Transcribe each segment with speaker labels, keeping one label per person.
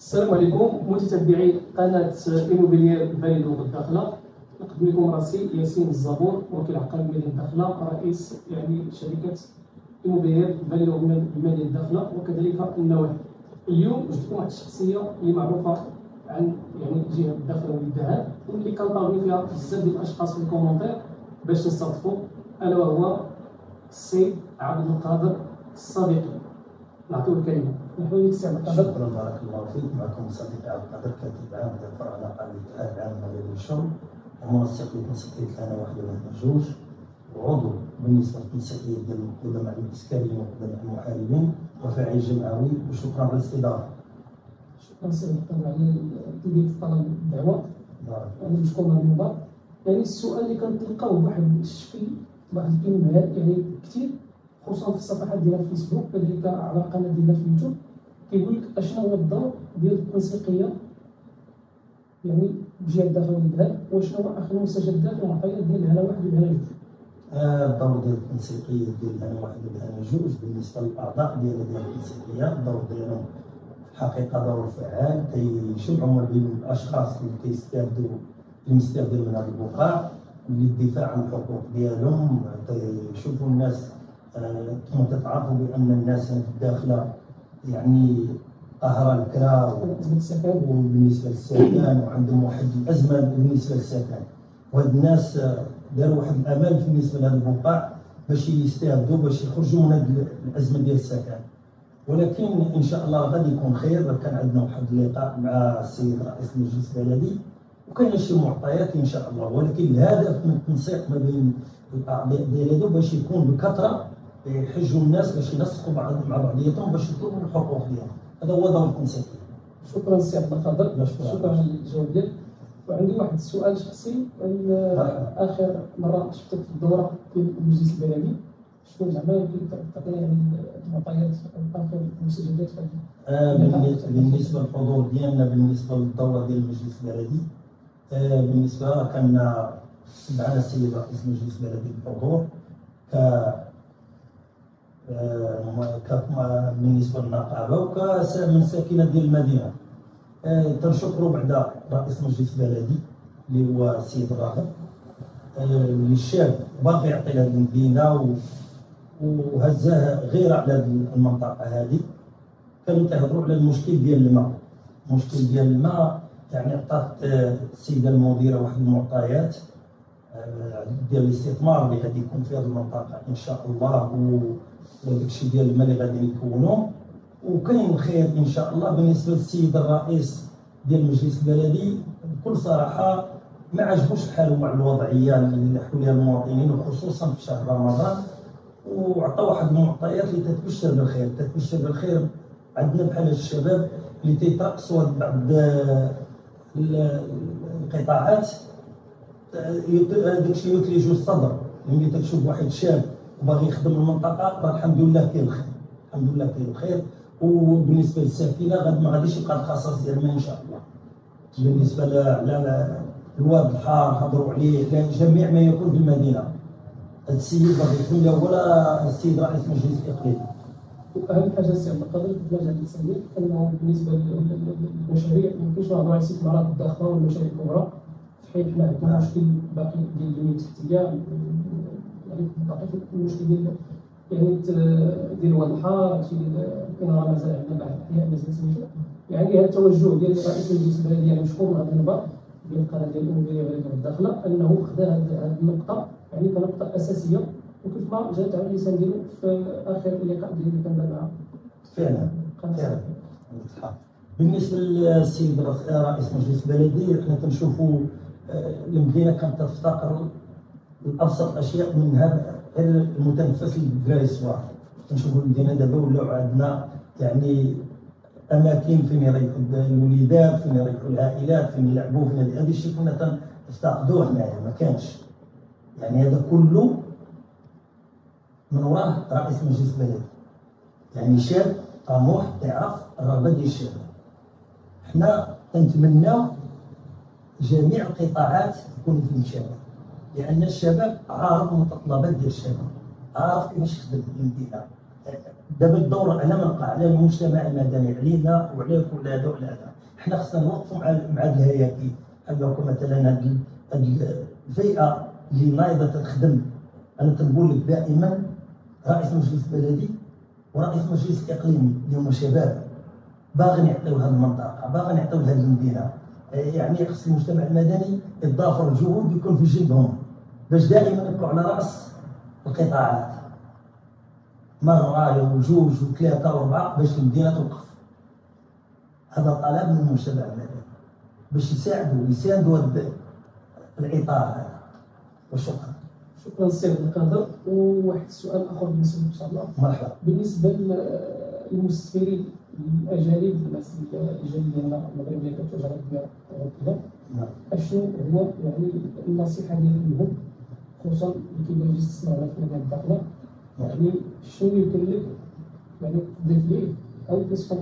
Speaker 1: السلام عليكم متتبعي قناة إيموبيليير فاليدو الداخلة. نقدم لكم راسي ياسين الزبور، وكيل عقاري بمدينة الداخلة، رئيس شركة إيموبيليير فاليدو بمدينة الداخلة وكذلك النواحي. اليوم جبتكم واحد الشخصية اللي معروفة عن جهة الداخلة والذهب، واللي كنطالبوا فيها بزاف ديال الأشخاص في الكومونتير باش نستضيفوا، ألا وهو السيد عبد القادر الصديقي. نعطيو الكلمة. نحن السي عبد القادر.
Speaker 2: شكرا، بارك الله فيك. معكم صديقي عبد القادر، كاتب عام ديال فرع العقار الاتحاد العام للرياض والشغل، ومنسق لتنسيقية الأنا واحد وأنا جوج، وعضو بالنسبة للتنسيقية ديال القدماء الإسكانيين وقدماء المحاربين وفاعل جمعوي. وشكرا على الاستضافة.
Speaker 1: شكرا سي عبد القادر على تلبية طلب الدعوة. أنا بشكر هذا المنبر. السؤال اللي كنتلقاوه بواحد الشكل، بواحد الإيميل كثير، خصوصا في الصفحات ديالنا في الفيسبوك وكذلك على القناه ديالنا في اليوتيوب، كيقول لك اشنو هو الدور ديال التنسيقيه بجهه الداخل والذهب، وشنو هو اخر المستجدات والمعطيات ديال الهنا واحد والهنا جوج.
Speaker 2: الدور ديال التنسيقيه ديال الهنا واحد والهنا جوج بالنسبه للاعضاء ديال التنسيقيه، الدور ديالهم في الحقيقه دور فعال، كيجمعوا ما بين الاشخاص اللي كيستافدوا من هذا البقاع للدفاع عن الحقوق ديالهم. تيشوفوا الناس كما تتعرفوا بان الناس في الداخله قهر الكرا وبالنسبه للسكن، وعندهم واحد الازمه بالنسبه للسكن، وهاد الناس داروا واحد الامل بالنسبه لهذا البقاع باش يستافدوا، باش يخرجوا من هذه الازمه ديال السكن. ولكن ان شاء الله غادي يكون خير. كان عندنا واحد اللقاء مع السيد رئيس المجلس البلدي وكاين شي معطيات ان شاء الله، ولكن الهدف من التنسيق ما بين الاعضاء ديالو باش يكون بكثره، يحجوا الناس باش ينسقوا مع بعضياتهم باش يطلبوا الحقوق ديالهم. هذا هو دور التنسيق.
Speaker 1: شكرا سي عبد القادر، شكرا على الجواب ديالك. وعندي واحد السؤال شخصي. اخر مره شفتك في الدوره ديال المجلس البلدي، شكون زعما تعطينا المعطيات او اخر المستجدات في
Speaker 2: بالنسبه للحضور ديالنا، بالنسبه للدوره ديال المجلس البلدي، بالنسبه كان معنا السيد رئيس المجلس البلدي بالحضور بالنسبه للنقابه ومن ساكنه ديال المدينه. تنشكروا بعد رئيس المجلس البلدي اللي هو السيد الراغب، اللي الشاب باغي يعطي لهذه المدينه وهزاه غير على المنطقه هذه. كانوا كيهضروا على المشكل ديال الماء. المشكل ديال الماء عطات السيده المديره واحد المعطيات ديال الاستثمار اللي غادي يكون في هذه المنطقه ان شاء الله، وداك الشيء ديال الماء اللي غادي يكونوا، وكاين خير ان شاء الله. بالنسبه للسيد الرئيس ديال المجلس البلدي، بكل صراحه ما عجبوش الحال مع الوضعيه اللي حولها المواطنين وخصوصا في شهر رمضان، وعطى واحد المعطيات اللي تتبشر بالخير. تتبشر بالخير عندنا بحال الشباب اللي تيترقصوا بعض القطاعات، داكشي يثلج الصدر. ملي تشوف واحد شاب وباغي يخدم المنطقه، الحمد لله كاين الخير، الحمد لله كاين الخير. وبالنسبه للساكنه ما غاديش يبقى الخصاص ديال الماء ان شاء الله. بالنسبه للواد الحار هضروا عليه، جميع ما يكون في المدينه. هذا السيد باغي يكون لا ولا السيد رئيس مجلس الاقليمي.
Speaker 1: واهم حاجه سي عبد القادر في مجال التسويق انه بالنسبه للمشاريع ما يمكنش نهضروا على الاستثمارات الضخمه والمشاريع الكبرى، في حين حنا عندنا مشكل باقي ديال البنيه التحتيه، باقي في المشكل ديال واد الحار، الاناره مازال عندنا بعض الاحياء مازال سميتو. هذا التوجه ديال رئيس المجلس البلدي مشكور من هذا المنبر ديال القناه ديال الاموميه والداخله، انه خدا هذه النقطه كنقطه اساسيه، وكيف ما جات على اللسان ديالو في اخر اللقاء اللي كان معاه.
Speaker 2: فعلا. بالنسبه للسيد رئيس مجلس البلدي، حنا كنشوفوا المدينه كانت تفتقر لابسط الاشياء، من هذا المتنفس للدراري الصغار. كنشوفوا المدينه دابا ولاو عندنا اماكن فين يريحوا الوليدات، فين يريحوا العائلات، فين يلعبوا، فين هذا الشيء كنا تنفتقدوه حنايا، ما كانش. هذا كله من وراه رئيس مجلس البلدي، شاب طموح يعرف الرغبه ديال الشباب. حنا كنتمناو جميع القطاعات يكونوا في المشاريع، لان الشباب عارف المتطلبات ديال الشباب، عارف كيفاش يخدم في المدينه، دابا الدور انا ما نبقى على المجتمع المدني علينا وعلى كل هذا وعلى هذا، حنا خصنا نوقفوا مع هذه الهياكل. بحال مثلا هذه الفئه اللي نايضه تخدم. انا تنقول لك دائما رئيس مجلس بلدي ورئيس مجلس اقليمي اللي هما شباب باغيين يعطيو هذه المنطقه، باغيين يعطيو هذه المدينه. يعني خص المجتمع المدني يتضافر الجهود يكون في جنبهم باش دائما يبقوا على راس القطاعات، مرة وجوج وثلاثة وأربعة باش المدينة توقف. هذا طلب من المجتمع المدني باش يساندوا هذا الإطار هذا. وشكرا.
Speaker 1: شكرا سي عبد القادر. وواحد السؤال آخر بالنسبة إن شاء الله.
Speaker 2: مرحبا.
Speaker 1: بالنسبة للمستثمرين الأجانب، الناس اللي جايين ديالنا المغربية كتواجه ديال كذا، أشنو هو يعني النصيحة ديالك لهم، خصوصا اللي كيبغي يستثمر في مجال الداخلة؟ يعني شنو يمكن لك يعني تضيف ليه او تنصحوا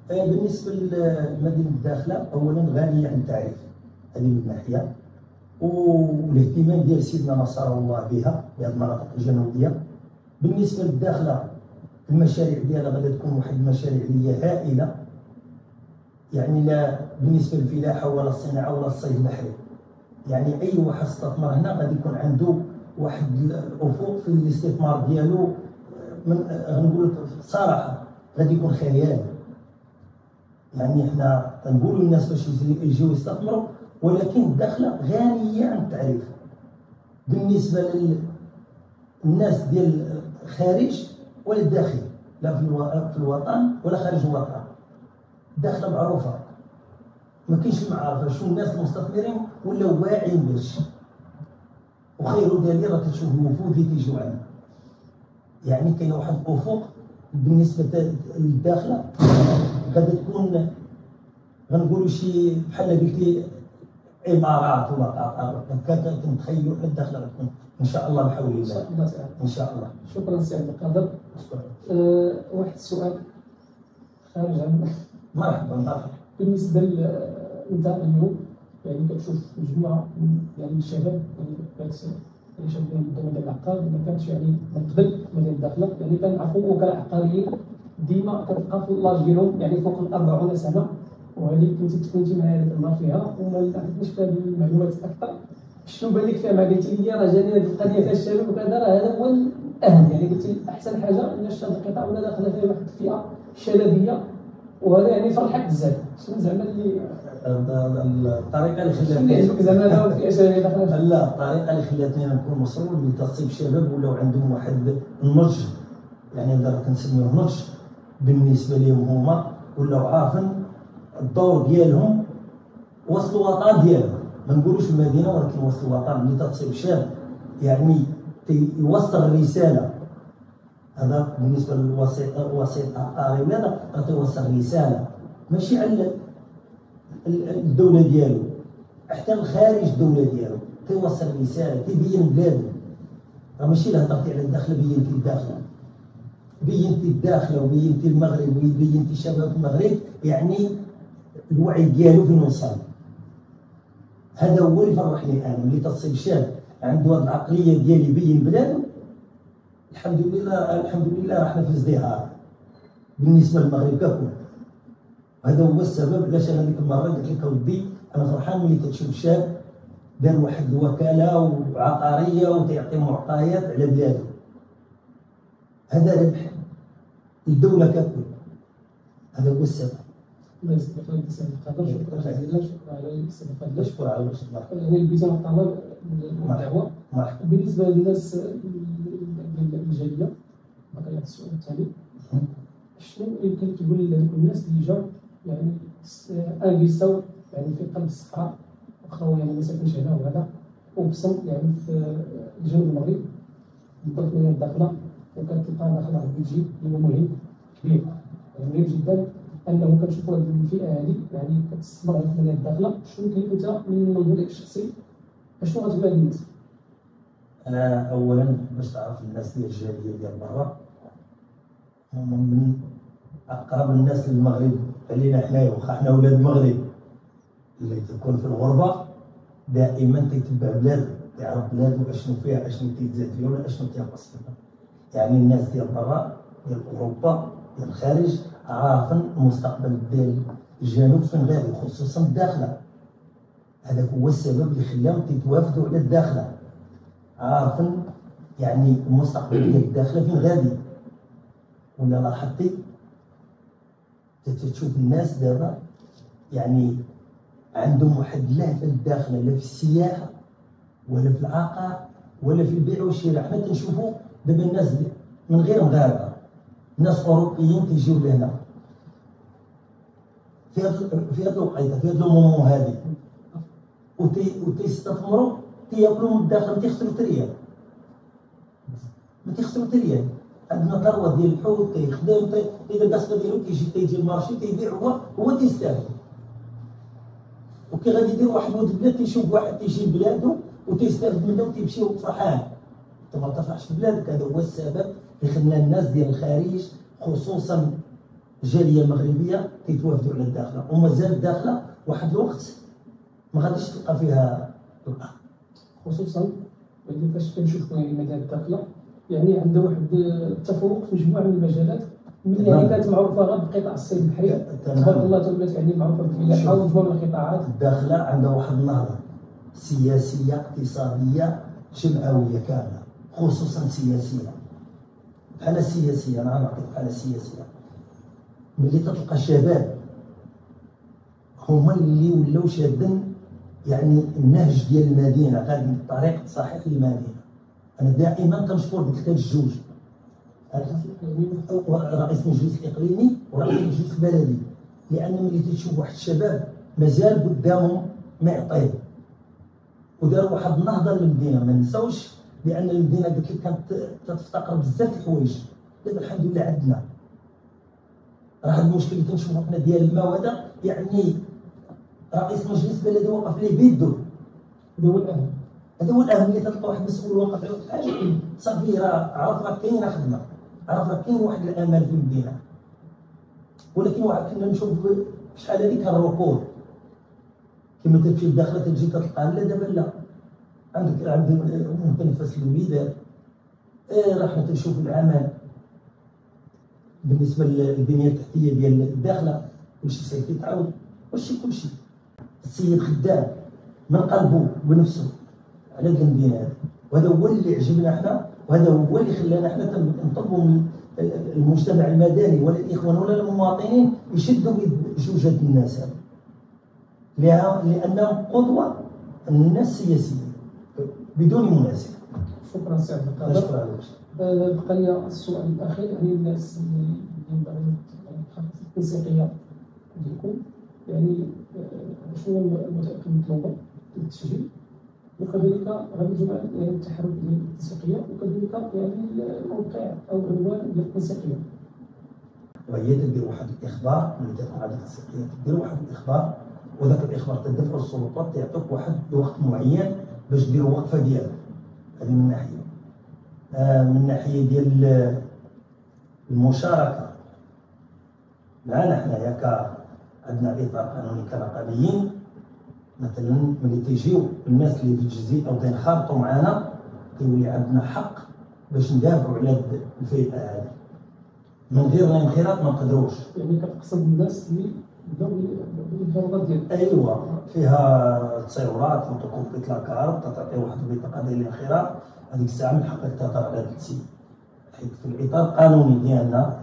Speaker 1: به؟
Speaker 2: بالنسبه لمدينه الداخله، اولا غنيه عن التعريف هذه من ناحيه، والاهتمام ديال سيدنا نصر الله بها بهذه المناطق الجنوبيه. بالنسبه للداخله المشاريع ديالها غادي تكون واحد المشاريع اللي هي هائله، يعني لا بالنسبه للفلاحه ولا الصناعه ولا الصيد البحري. يعني اي واحد استثمر هنا غادي يكون عنده واحد الافق في الاستثمار ديالو، من غنقول صراحه غادي يكون خيال. يعني حنا كنقولوا للناس باش يجيو يستثمروا، ولكن الداخله غنيه عن التعريف بالنسبه للناس ديال الخارج ولا الداخل، لا في الوطن ولا خارج الوطن. الداخله معروفه، ما كاينش المعارفه شنو الناس المستثمرين ولاو واعيين باش. وخير دليل راه كتشوف الوفود اللي تيجيو عندنا. يعني كاين واحد الافق بالنسبه للداخله غادي تكون غنقولوا شي بحال قلتي امارات ولا قطر. كنتخيلوا الداخله غتكون ان شاء الله بحول الله.
Speaker 1: ان شاء الله تعالى.
Speaker 2: ان شاء الله.
Speaker 1: شكرا سي عبد القادر. واحد السؤال خارج عن
Speaker 2: مرحبا.
Speaker 1: بالنسبه انت اليوم يعني كتشوف مجموعه يعني الشباب يعني شادين الدوله ديال العقار، ما كانش يعني من قبل مدينه الداخله، يعني كنعرفوا وكلاء عقاريين ديما كتلقى في اللاج ديالهم يعني فوق ال 40 سنه، وهذه كنتي معايا تنهار فيها وما عرفتنيش في هذه المعلومات اكثر. شنو بان لك فيها؟ ما قلت لي راه جاني هذه القضيه تاع الشباب وكذا، راه هذا هو الاهم. يعني قلت لي احسن حاجه ان هذا القطاع ولا داخله فيه واحد الفئه شبابيه، وهذا يعني فرحك بزاف. شنو زعما اللي
Speaker 2: الطريقه اللي
Speaker 1: خلاتني زعما هذا فئه شبابيه داخله؟
Speaker 2: لا، الطريقه اللي خلاتني نكون مسؤول من تصيب الشباب ولاو عندهم واحد النضج، يعني هذا كنسميوه نضج بالنسبه لهم هما، ولاو عارفين الدور ديالهم وسط الوطن ديالهم. ما نقولوش المدينه ولكن وسط الوطن. اللي تصيب شاب يعني يوصل الرساله. هذا بالنسبه للوسيط عقاري ولا راه تيوصل رساله ماشي على الدوله ديالو، حتى الخارج الدوله ديالو تيوصل رساله، تيبين بلادو. راه ماشي الا هضرتي على الداخله بينتي الداخله، بينتي الداخله وبينتي المغرب وبينتي شباب المغرب، يعني الوعي ديالو فين وصل. هذا هو اللي فرحني انا، ملي تصيب شاب عنده هذه العقليه ديال يبين بلادو. الحمد لله رحنا في ازدهار بالنسبه للمغرب ككل. هذا هو السبب علاش انا ديك المره قلت لك اودي انا فرحان ملي تشوف شاب دار واحد الوكاله وعقاريه وتعطي معطيات على بلاده. هذا ربح للدوله ككل. هذا هو السبب.
Speaker 1: الله يسلمك سي عبد القادر. شكرا جزيلا. شكرا على الاستضافه ديالك.
Speaker 2: شكرا على الوقت.
Speaker 1: يعني البدايه الطلب الدعوه. بالنسبه للناس الجاليه، بقي السؤال التالي: شنو يمكن تقول لهذوك الناس اللي جاو يعني انفيستاو يعني في قلب الصحراء، واخا هو يعني ما ساكنش هنا وهذا، وبصم يعني في جنوب المغرب بالضبط مدينه الداخله، وكتلقى داخل واحد البيجي اللي هو مهم كبير، يعني مهم جدا انه كنشوفوا هذه الفئه هذه يعني كتستثمر في مدينه الداخله. شنو كاين انت من منظورك الشخصي اشنو غتقول لهاد الناس؟
Speaker 2: انا اولا باش تعرف الناس ديال الجاليه ديال برا هما من اقرب الناس للمغرب علينا حنايا، واخا حنا ولاد المغرب. اللي تكون في الغربه دائما تيتبع بلادو، يعرف بلادو اشنو فيها، اشنو تيتزاد فيها ولا اشنو تينقص فيها. يعني الناس ديال برا ديال اوروبا ديال الخارج عارفين المستقبل ديال الجنوب فين غادي، خصوصا الداخله. هذاك هو السبب اللي خلاهم تيتوافدوا على الداخله، عارفين يعني المستقبل ديال الداخله فين غادي. ولا لاحظتي تشوف الناس دابا يعني عندهم واحد اللهفه الداخله، لا في السياحه ولا في العقار ولا في البيع والشراء. حنا تنشوفوا دابا الناس من غير مغاربه، ناس اوروبيين تيجيو لهنا في هذه الوقيته، في هذا المومون هذه، وتيستثمروا، تياكلوا من الداخل، ما تيخسروا تريال، ما تيخسروا تريال. عندنا ثروه ديال الحوت تيخدم، تيدير القصبه ديالو، تيجي المارشي تيبيع، هو تيستافد. وكي غادي يدير واحد ولد البلاد تيشوف واحد تيجي لبلادو وتيستافد منه وتيمشي فرحان. انت ما تفرحش في بلادك. هذا هو السبب اللي خلى الناس ديال الخارج خصوصا الجاليه المغربيه تيتوافدوا على الداخله، ومازال الداخله واحد الوقت ما غاديش تلقى فيها القى.
Speaker 1: خصوصا اللي فاش كنشوفوا يعني مجال الداخله يعني عنده واحد التفوق في مجموعه من المجالات اللي يعني كانت معروفه غير بقطاع الصيد البحري. تبارك الله تولات يعني معروفه بالفلاحه ومجموعه من القطاعات.
Speaker 2: الداخله عندها واحد النهضه سياسيه اقتصاديه جمعويه كامله، خصوصا سياسيه. بحال السياسيه، انا غنعطيك بحال السياسيه. ملي تلقى الشباب هما اللي ولاو شادين يعني النهج ديال المدينه، غادي بالطريق الصحيح للمدينه. انا دائما كنشكر ديك الجوج، رئيس المجلس الاقليمي ورئيس المجلس البلدي، لان ملي تشوف واحد الشباب مازال قدامهم ما يعطيه، وداروا واحد النهضه للمدينه. ما نساوش لان المدينه قلت لك كانت تفتقر بزاف الحوايج، دابا الحمد لله عندنا. راه هذا المشكل اللي كنشوفو حنا ديال الماء، وهذا يعني رئيس المجلس البلدي وقف ليه بيدو.
Speaker 1: هذا هو الاهم،
Speaker 2: هذا هو الاهم. اللي تلقى واحد مسؤول واقف على واحد الحاجه صافي، راه عرف راه كاينه خدمه، عرف راه كاين واحد الامل في المدينه. ولكن واحد كنا نشوف شحال هذيك كان الركود، كما تمشي لداخله تجي تلقى لا دابا لا، عندك متنفس الوليدات، راه حنا تنشوف العمل بالنسبه للبنيه التحتيه ديال الداخله، كلشي سيف يتعاود، كلشي السيد خدام من قلبه ونفسه على هذه المدينه هذه. وهذا هو اللي عجبنا حنا، وهذا هو اللي خلانا حنا نطلبوا من المجتمع المدني ولا الاخوان ولا المواطنين يشدوا بيد جوج هاد الناس هذو، لانهم قدوه الناس السياسيين بدون منازع.
Speaker 1: شكرا سي عبد القادر.
Speaker 2: شكرا لك.
Speaker 1: بقى لي السؤال الاخير، يعني الناس اللي باغيين التنسيقيه ديالكم، يعني شنو المطلوبه للتسجيل، وكذلك غادي يجب يعني التحرك ديال التنسيقيه، وكذلك يعني الموقع او عنوان ديال التنسيقيه.
Speaker 2: وهي تدير واحد الاخبار، ملي تدخل على التنسيقيه تدير واحد الاخبار، وذاك الاخبار تدفعوا السلطات، تعطيك واحد الوقت معين باش دير وقفه ديالك. هذه من ناحيه. من ناحيه ديال المشاركه معنا حنايا عندنا اطار قانوني كرقابيين. مثلا ملي تيجيو الناس اللي في الجزيره او تينخرطوا معنا، كيولي عندنا حق باش ندافعوا على الفئه هذه. من غير الانخراط ما نقدروش.
Speaker 1: يعني كتقصد الناس اللي بداو الضربات ديال
Speaker 2: ايوا فيها تصاورات فوتوكوبي لاكارت، تعطي واحد البطاقه ديال الانخراط، هذيك الساعه من حقك تهضر على هذا السيد، حيت في الاطار القانوني ديالنا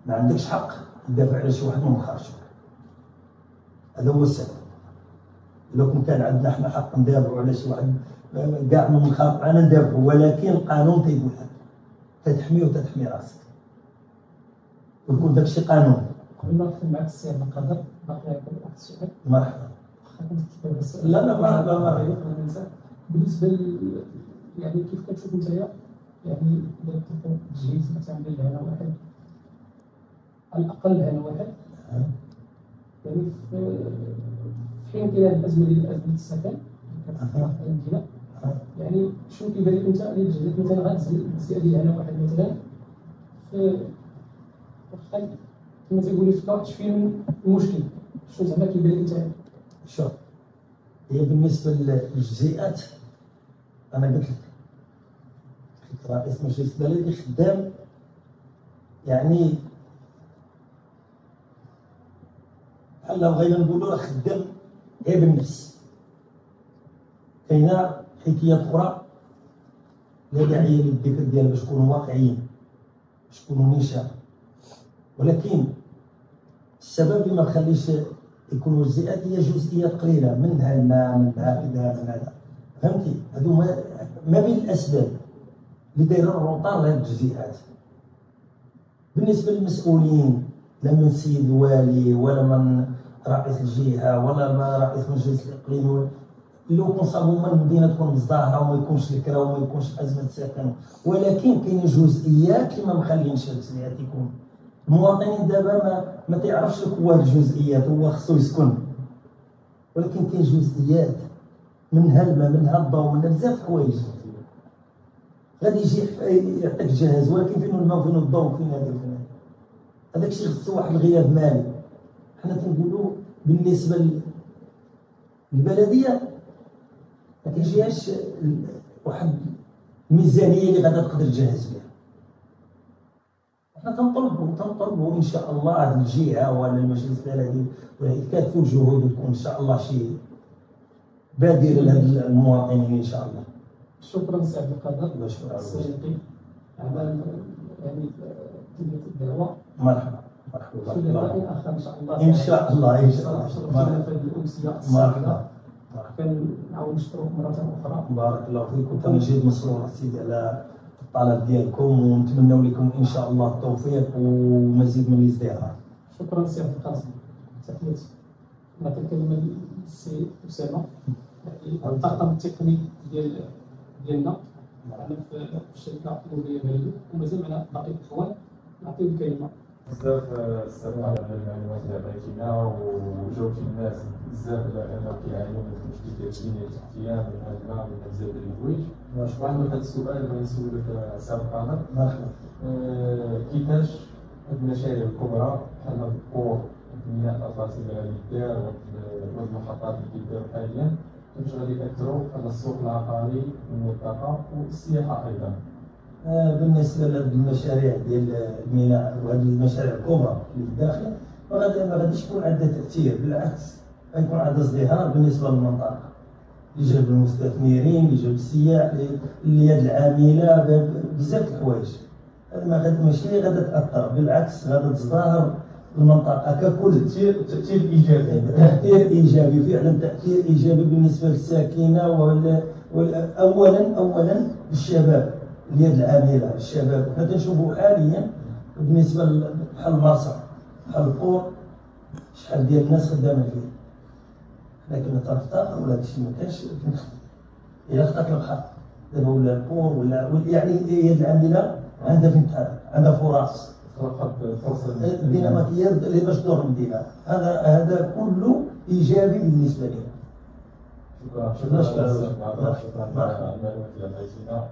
Speaker 2: ما عندكش حق تدافع على شي واحد ما مخرجش. هذا هو السبب. لو كان عندنا حنا حق ندافعوا على شي واحد كاع من منخرط معنا ندافعوا، ولكن القانون تيقول لك تتحميه وتتحمي راسك، ويكون داكشي قانون.
Speaker 1: قبل ما نختم معك السي عبد القادر، باقي يكون واحد السؤال.
Speaker 2: مرحبا.
Speaker 1: لا ما ننسى. بالنسبه يعني كيف كتشوف انت يعني اذا كنت تجهيز مثلا لهنا واحد على الاقل هنا واحد، يعني في حين كاين هذه الازمه ديال ازمه السكن في المدينه، يعني شنو كيبان لك انت اللي جهدت مثلا غتزيد ديال هنا واحد مثلا في واخا كما تيقولوا في كاع فين المشكل، شنو زعما كيبان لك انت؟
Speaker 2: شوف، هي بالنسبه للجزيئات انا قلت رئيس مجلس بلدي خدام يعني بحال بغينا نقولوا راه خدام غير بالنفس. كاينه حكايات اخرى لا داعي للذكر ديالها باش نكونوا واقعيين، باش نكونوا نشاء، ولكن السبب اللي ما مخليش يكونوا جزئيات هي جزئيات قليله، منها الماء، منها كذا، من هذا، فهمتي؟ هذو ما بين الاسباب اللي دايره الروطار لهذه الجزئيات. بالنسبه للمسؤولين، لا من السيد الوالي ولا من رئيس الجهه ولا من رئيس مجلس الاقليم، لو كنصابوا من المدينه تكون مزدهره وما يكونش الكرا وما يكونش ازمه سكن، ولكن كاين جزئيات اللي ما مخلينش هاد الجزئيات يكون. المواطنين دابا ما تعرفش لك هو الجزئيات، هو خصو يسكن، ولكن كاين جزئيات منها الماء، منها الضوء، منها بزاف الحوايج. غادي يجي يعطيك جهاز، ولكن فين الماء وفين الضوء وفين هذا وفين هذاك الشيء خصو واحد الغياب مالي. حنا كنقولوا بالنسبه للبلديه ما كيجيهاش واحد الميزانيه اللي غادا تقدر تجهز بها. حنا تنطلبوا ان شاء الله هذه الجهه ولا المجلس البلدي يكاتفوا الجهود وتكون ان شاء الله شي بادره لهاد المواطنين ان شاء الله.
Speaker 1: شكرا سي عبد القادر.
Speaker 2: الله يشكرك.
Speaker 1: السيقي على يعني تلبيه الدعوه.
Speaker 2: مرحبا
Speaker 1: في لقاء اخر ان شاء الله.
Speaker 2: ان شاء الله ان شاء الله.
Speaker 1: شرفتنا في هذه الامسيه السعيده. كنعاود نشكرك مره اخرى.
Speaker 2: بارك الله فيكم. كنجد مسرور سيدي على الطلب ديالكم، ونتمنوا لكم ان شاء الله التوفيق ومزيد من الازدهار.
Speaker 1: شكرا سي عبد القاسم. تحياتي. نعطي الكلمه للسي اسامه، الطاقم التقني ديالنا معنا في الشركه الدوليه ديالو، ومازال معنا باقي الاخوان. نعطيو الكلمه.
Speaker 3: بزاف السلام على المعلومات اللي عطيتينا، وجاوبتي الناس بزاف على انه كيعانيو من المشكل ديال البنيه التحتيه، من هذا الماء، من بزاف ديال الحوايج. وعندنا هذا السؤال اللي غنسولك سي عبد القادر.
Speaker 2: مرحبا.
Speaker 3: كيفاش هاد المشاريع الكبرى بحال هاد القور، بناء الأطراس اللي غادي يدار وهاد المحطات اللي كيداروا حاليا، كيفاش غادي يأثروا على السوق العقاري والمنطقه والسياحه ايضا؟
Speaker 2: بالنسبه للمشاريع ديال الميناء وهذه المشاريع الكبرى اللي في الداخل، ما غاديش يكون عندها تاثير، بالعكس غيكون عندها ازدهار بالنسبه للمنطقه، لجلب المستثمرين، لجلب السياح، اليد العامله، بزاف د الحوايج. ماشي غادا تاثر، بالعكس غادا تزدهر المنطقه ككل.
Speaker 3: تاثير ايجابي.
Speaker 2: تاثير ايجابي فعلا، تاثير ايجابي بالنسبه للساكنه اولا للشباب، اليد العامله، الشباب. حنا كنشوفوا حاليا بالنسبه بحال مرسى، بحال القور، شحال ديال الناس خدامه فيه. حنا كنا تنفتقر ولا هادشي ما كانش كنخدم. الا خطاك البحر دابا ولا القور ولا يعني اليد العامله عندها فين تحرك، عندها فرص.
Speaker 3: خلقت فرصه
Speaker 2: الديناميكيه اللي باش تدور المدينه، هذا كله ايجابي بالنسبه لنا.
Speaker 3: شكرا على المعلومات اللي عطيتينا.